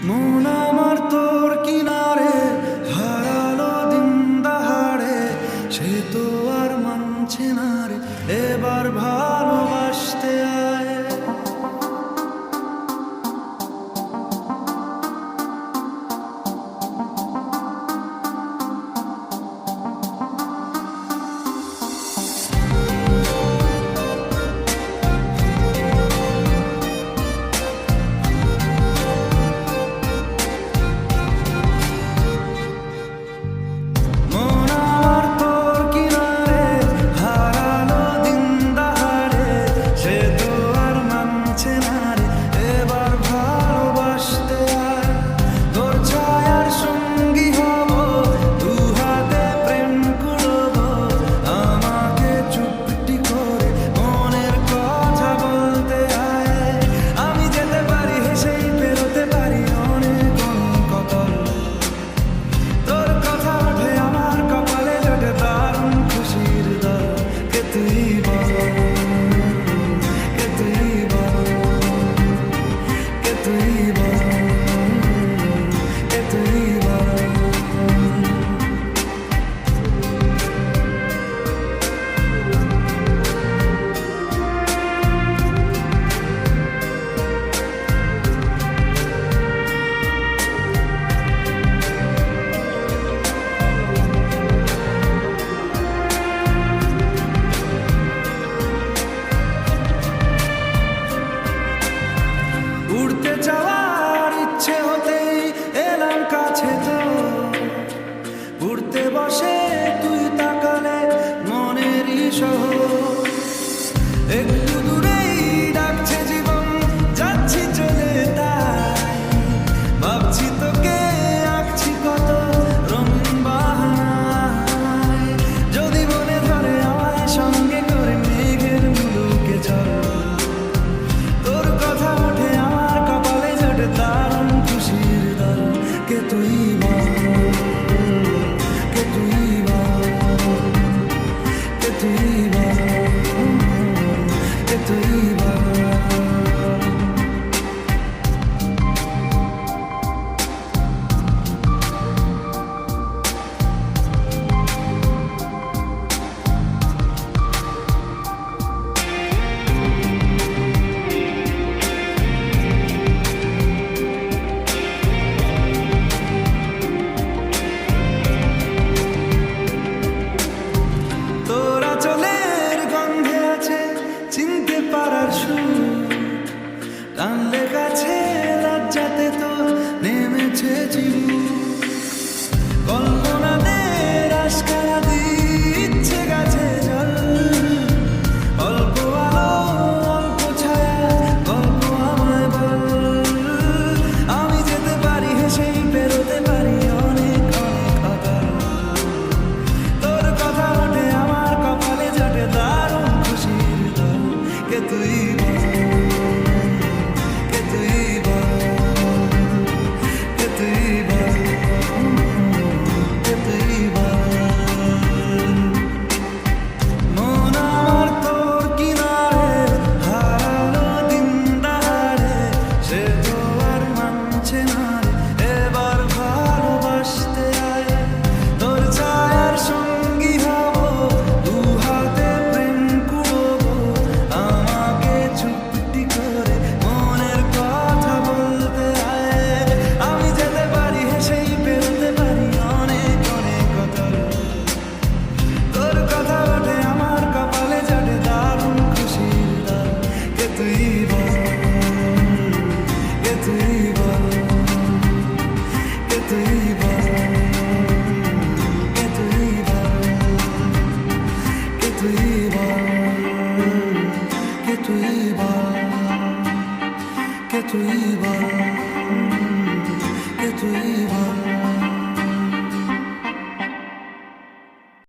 মন আমার তোর কিনারে হারালো দিন দাহাড়ে, সে তো আর মানছে না রে এবার ভালোবাসতে আয়। উড়তে যাওয়ার ইচ্ছে হতেই এলাম কাছে, তো উড়তে বসে তুই তাকালে মনেরই শহর। একটু দূরেই ডাকছে জীবন, যাচ্ছি চলে তাই ভাবছি তোকে আঁকছি কত রঙিন বাহানায়। যদি মনে ধরে আমায় সঙ্গে করে মেঘের মুলুকে চল, তোর কথা ওঠে আমার কপালে জোটে দারুণ খুশির দল। কে তুই বল, কে তুই বল, কে তুই বল, কে তুই বল। তোরা চলের গন্ধে আছে চিনতে পারার সুর, টানলে কাছে লজ্জাতে তো নেমেছে জীবন। কল্পনাদের আশকারা দিচ্ছে গাছে জল, অল্প আলো অল্প ছায়া গল্প আমায় বল। আমি যেতে পারি হেসেই পেরোতে পারি অনেক অনেক অতল। তোর কথা ওঠে আমার কপালে জোটে দারুণ খুশির দল। কে তুই বল, কে তুই বল, কে তুই বল, কে তুই বল। মন আমার তোর কিনারে হারালো দিন দাহাড়ে, সে তো আর মানছে না রে এবার ভালোবাসতে আয়। তোর ছায়ার সঙ্গী হব, দু হাতে প্রেম কুড়বো, আমাকে চুপটি করে মনের কথা বলতে আয়। আমি যেতে পারি হেসেই পেরোতে পারি অনেক অনেক অতল। তোর কথা ওঠে আমার কপালে জোটে দারুণ খুশির দল। কে তুই বল, কে তুই বল, কে তুই বল, কে তুই বল, কে তুই বল, কে তুই বল, কে তুই বল।